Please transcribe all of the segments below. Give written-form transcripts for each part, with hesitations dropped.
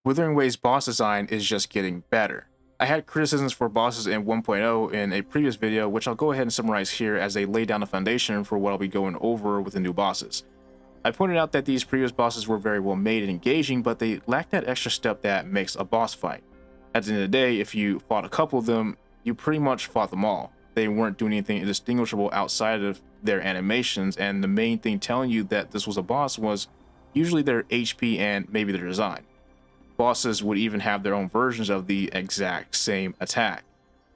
Wuthering Wave's boss design is just getting better. I had criticisms for bosses in 1.0 in a previous video, which I'll go ahead and summarize here as they lay down the foundation for what I'll be going over with the new bosses. I pointed out that these previous bosses were very well made and engaging, but they lacked that extra step that makes a boss fight. At the end of the day, if you fought a couple of them, you pretty much fought them all. They weren't doing anything indistinguishable outside of their animations, and the main thing telling you that this was a boss was usually their HP and maybe their design. Bosses would even have their own versions of the exact same attack.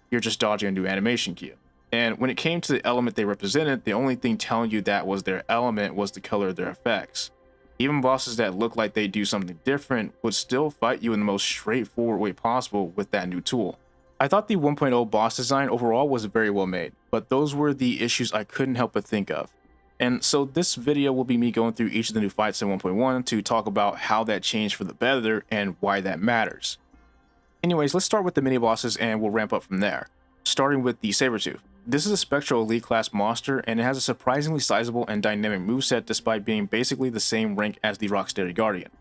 You're just dodging a new animation cue. And when it came to the element they represented, the only thing telling you that was their element was the color of their effects. Even bosses that look like they do something different would still fight you in the most straightforward way possible with that new tool. I thought the 1.0 boss design overall was very well made, but those were the issues I couldn't help but think of. And so this video will be me going through each of the new fights in 1.1 to talk about how that changed for the better and why that matters. Anyways, let's start with the mini bosses and we'll ramp up from there. Starting with the Sabertooth. This is a Spectral Elite class monster and it has a surprisingly sizable and dynamic moveset despite being basically the same rank as the Rocksteady Guardian.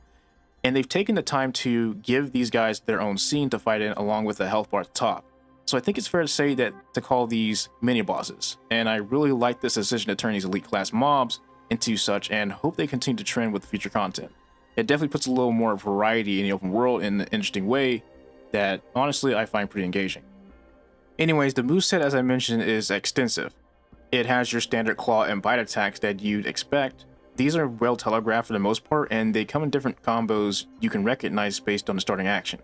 And they've taken the time to give these guys their own scene to fight in along with a health bar at the top. So I think it's fair to say that to call these mini bosses, and I really like this decision to turn these elite class mobs into such and hope they continue to trend with future content. It definitely puts a little more variety in the open world in an interesting way that honestly I find pretty engaging. Anyways, the moveset as I mentioned is extensive. It has your standard claw and bite attacks that you'd expect. These are well telegraphed for the most part and they come in different combos you can recognize based on the starting action.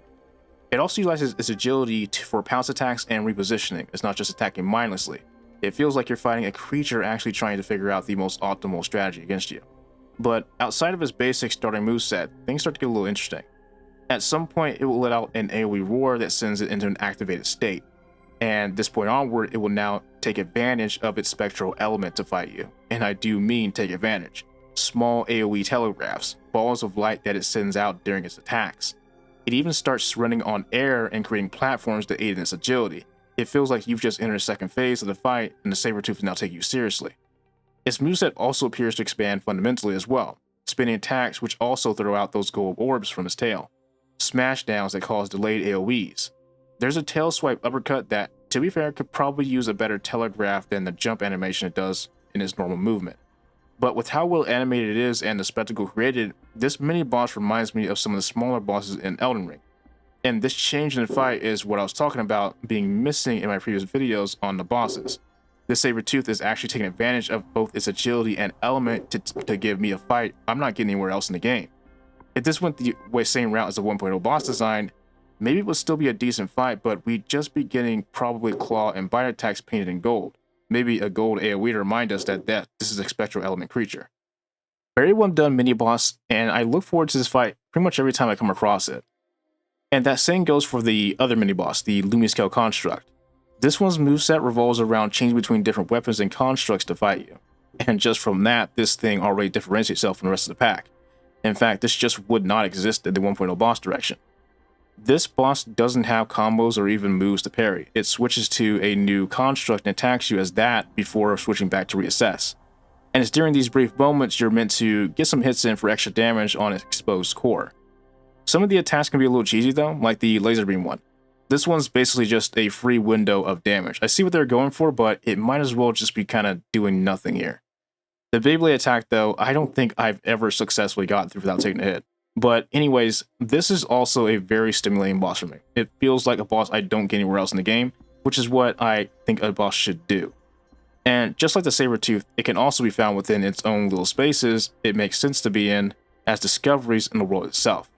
It also utilizes its agility for pounce attacks and repositioning. It's not just attacking mindlessly. It feels like you're fighting a creature actually trying to figure out the most optimal strategy against you. But outside of its basic starting moveset, things start to get a little interesting. At some point, it will let out an AoE roar that sends it into an activated state. And this point onward, it will now take advantage of its spectral element to fight you. And I do mean take advantage. Small AoE telegraphs, balls of light that it sends out during its attacks. It even starts running on air and creating platforms to aid in its agility. It feels like you've just entered a second phase of the fight and the Sabertooth is now taking you seriously. Its moveset also appears to expand fundamentally as well, spinning attacks which also throw out those gold orbs from its tail. Smash downs that cause delayed AoEs. There's a tail swipe uppercut that, to be fair, could probably use a better telegraph than the jump animation it does in its normal movement. But with how well animated it is and the spectacle created, this mini boss reminds me of some of the smaller bosses in Elden Ring. And this change in the fight is what I was talking about being missing in my previous videos on the bosses. This Sabertooth is actually taking advantage of both its agility and element to give me a fight I'm not getting anywhere else in the game. If this went the same route as the 1.0 boss design, maybe it would still be a decent fight, but we'd just be getting probably claw and bite attacks painted in gold. Maybe a gold AoE to remind us that this is a spectral element creature. Very well done mini boss, and I look forward to this fight pretty much every time I come across it. And that same goes for the other mini boss, the Lumiscale Construct. This one's moveset revolves around changing between different weapons and constructs to fight you. And just from that, this thing already differentiates itself from the rest of the pack. In fact, this just would not exist in the 1.0 boss direction. This boss doesn't have combos or even moves to parry. It switches to a new construct and attacks you as that before switching back to reassess. And it's during these brief moments you're meant to get some hits in for extra damage on its exposed core. Some of the attacks can be a little cheesy though, like the laser beam one. This one's basically just a free window of damage. I see what they're going for, but it might as well just be kind of doing nothing here. The Beyblade attack though, I don't think I've ever successfully gotten through without taking a hit. But anyways, this is also a very stimulating boss for me. It feels like a boss I don't get anywhere else in the game, which is what I think a boss should do. And just like the Sabertooth, it can also be found within its own little spaces it makes sense to be in as discoveries in the world itself.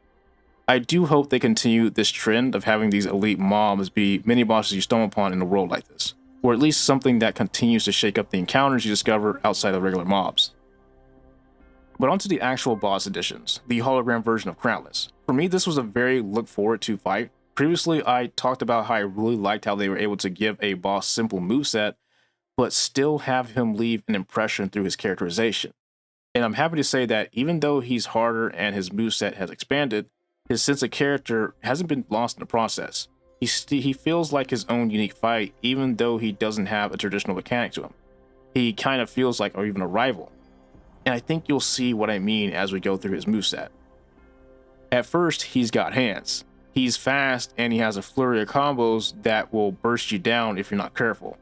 I do hope they continue this trend of having these elite mobs be mini bosses you stumble upon in a world like this, or at least something that continues to shake up the encounters you discover outside of regular mobs. But onto the actual boss editions, the hologram version of Crownless. For me, this was a very look forward to fight. Previously, I talked about how I really liked how they were able to give a boss simple moveset, but still have him leave an impression through his characterization. And I'm happy to say that even though he's harder and his moveset has expanded, his sense of character hasn't been lost in the process. He feels like his own unique fight, even though he doesn't have a traditional mechanic to him. He kind of feels like, or even a rival. And I think you'll see what I mean as we go through his moveset. At first, he's got hands. He's fast and he has a flurry of combos that will burst you down if you're not careful.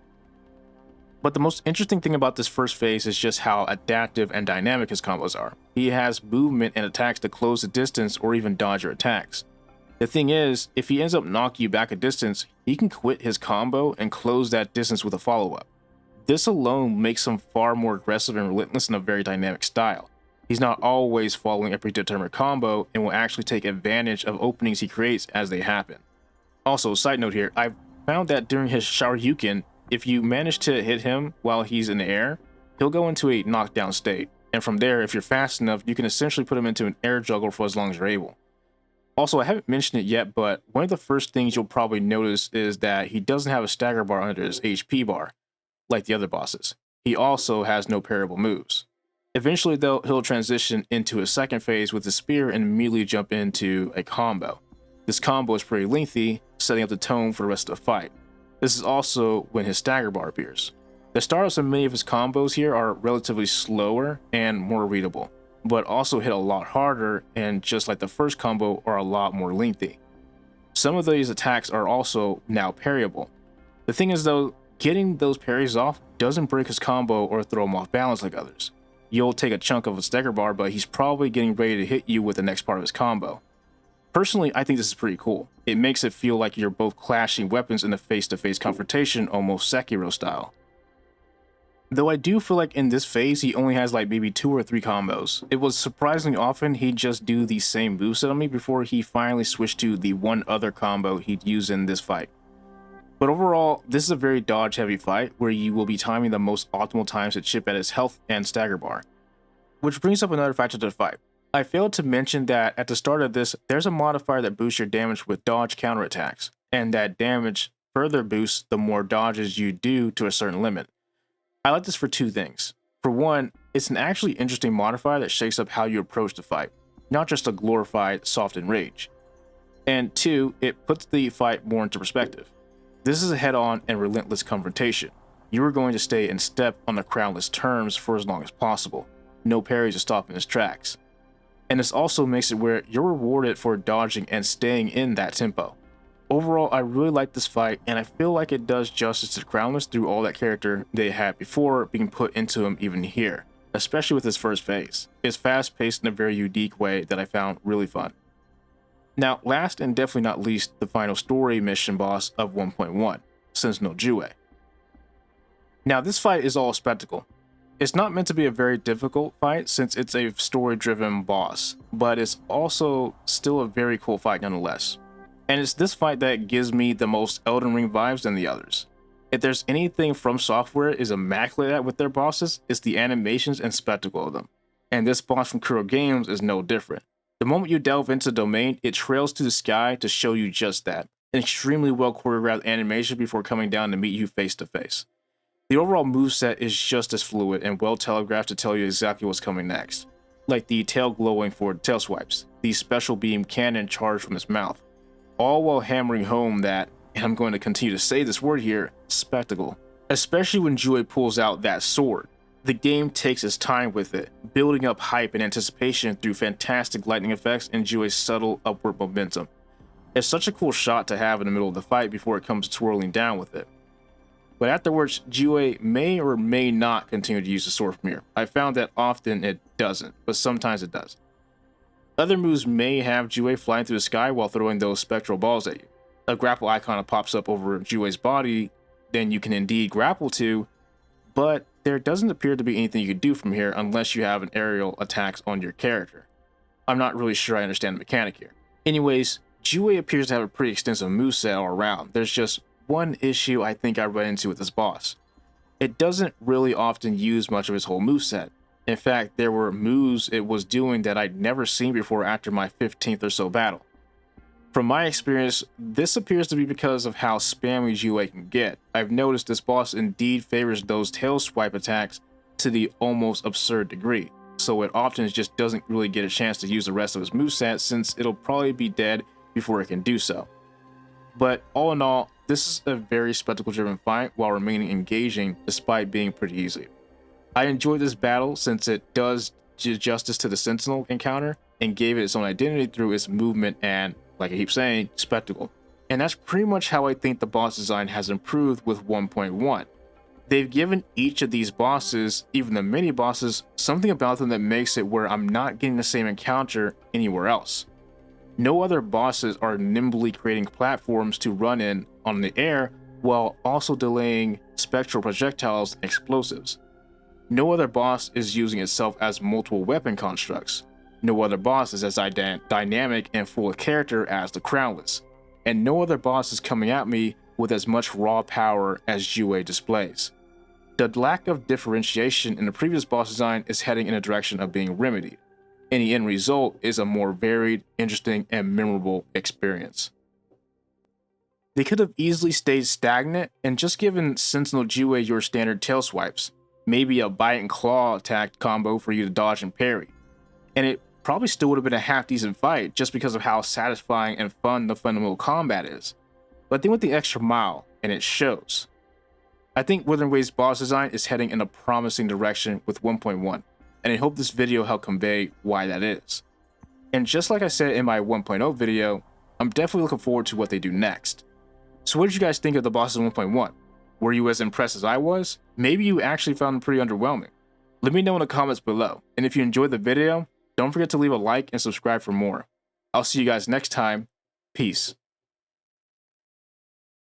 But the most interesting thing about this first phase is just how adaptive and dynamic his combos are. He has movement and attacks to close the distance or even dodge your attacks. The thing is, if he ends up knocking you back a distance, he can quit his combo and close that distance with a follow-up. This alone makes him far more aggressive and relentless in a very dynamic style. He's not always following a predetermined combo and will actually take advantage of openings he creates as they happen. Also, side note here, I found that during his Shoryuken, if you manage to hit him while he's in the air, he'll go into a knockdown state. And from there, if you're fast enough, you can essentially put him into an air juggle for as long as you're able. Also, I haven't mentioned it yet, but one of the first things you'll probably notice is that he doesn't have a stagger bar under his HP bar, like the other bosses. He also has no parryable moves. Eventually, though, he'll transition into a second phase with his spear and immediately jump into a combo. This combo is pretty lengthy, setting up the tone for the rest of the fight. This is also when his stagger bar appears. The startups of many of his combos here are relatively slower and more readable, but also hit a lot harder and just like the first combo are a lot more lengthy. Some of these attacks are also now parryable. The thing is though, getting those parries off doesn't break his combo or throw him off balance like others. You'll take a chunk of a stagger bar, but he's probably getting ready to hit you with the next part of his combo. Personally, I think this is pretty cool. It makes it feel like you're both clashing weapons in a face-to-face confrontation, almost Sekiro style. Though I do feel like in this phase, he only has like maybe 2 or 3 combos. It was surprisingly often he'd just do the same moveset on me before he finally switched to the one other combo he'd use in this fight. But overall, this is a very dodge-heavy fight where you will be timing the most optimal times to chip at his health and stagger bar. Which brings up another factor to the fight. I failed to mention that at the start of this, there's a modifier that boosts your damage with dodge counterattacks, and that damage further boosts the more dodges you do to a certain limit. I like this for 2 things. For one, it's an actually interesting modifier that shakes up how you approach the fight, not just a glorified softened rage. And 2, it puts the fight more into perspective. This is a head-on and relentless confrontation. You are going to stay in step on the Crownless terms for as long as possible. No parries to stop in his tracks. And this also makes it where you're rewarded for dodging and staying in that tempo. Overall, I really like this fight, and I feel like it does justice to Crownless through all that character they had before being put into him even here, especially with his first phase. It's fast-paced in a very unique way that I found really fun. Now, last and definitely not least, the final story mission boss of 1.1, Sentinel Jue. Now, this fight is all spectacle. It's not meant to be a very difficult fight since it's a story-driven boss, but it's also still a very cool fight nonetheless. And it's this fight that gives me the most Elden Ring vibes than the others. If there's anything From Software is immaculate at with their bosses, it's the animations and spectacle of them. And this boss from Kuro Games is no different. The moment you delve into the domain, it trails to the sky to show you just that. An extremely well choreographed animation before coming down to meet you face to face. The overall moveset is just as fluid and well telegraphed to tell you exactly what's coming next. Like the tail glowing for tail swipes, the special beam cannon charge from his mouth. All while hammering home that, and I'm going to continue to say this word here, spectacle. Especially when Jue pulls out that sword. The game takes its time with it, building up hype and anticipation through fantastic lightning effects and Jue's subtle upward momentum. It's such a cool shot to have in the middle of the fight before it comes twirling down with it. But afterwards, Jue may or may not continue to use the sword from here. I found that often it doesn't, but sometimes it does. Other moves may have Jue flying through the sky while throwing those spectral balls at you. A grapple icon pops up over Jue's body, then you can indeed grapple to, but there doesn't appear to be anything you can do from here unless you have an aerial attacks on your character. I'm not really sure I understand the mechanic here. Anyways, Jue appears to have a pretty extensive moveset all around. There's just one issue I think I run into with this boss. It doesn't really often use much of his whole moveset. In fact, there were moves it was doing that I'd never seen before after my 15th or so battle. From my experience, this appears to be because of how spammy Jue can get. I've noticed this boss indeed favors those tail swipe attacks to the almost absurd degree, so it often just doesn't really get a chance to use the rest of his moveset since it'll probably be dead before it can do so. But all in all, this is a very spectacle-driven fight while remaining engaging despite being pretty easy. I enjoyed this battle since it does justice to the Sentinel encounter and gave it its own identity through its movement and, like I keep saying, spectacle. And that's pretty much how I think the boss design has improved with 1.1. They've given each of these bosses, even the mini bosses, something about them that makes it where I'm not getting the same encounter anywhere else. No other bosses are nimbly creating platforms to run in on the air while also delaying spectral projectiles and explosives. No other boss is using itself as multiple weapon constructs. No other boss is as dynamic and full of character as the Crownless. And no other boss is coming at me with as much raw power as Jue displays. The lack of differentiation in the previous boss design is heading in a direction of being remedied. And the end result is a more varied, interesting, and memorable experience. They could have easily stayed stagnant and just given Sentinel Jue your standard tail swipes, maybe a bite and claw attack combo for you to dodge and parry. And it probably still would have been a half decent fight just because of how satisfying and fun the fundamental combat is. But they went the extra mile, and it shows. I think Wuthering Wave's boss design is heading in a promising direction with 1.1, and I hope this video helped convey why that is. And just like I said in my 1.0 video, I'm definitely looking forward to what they do next. So what did you guys think of the bosses in 1.1? Were you as impressed as I was? Maybe you actually found them pretty underwhelming. Let me know in the comments below, and if you enjoyed the video, don't forget to leave a like and subscribe for more. I'll see you guys next time. Peace.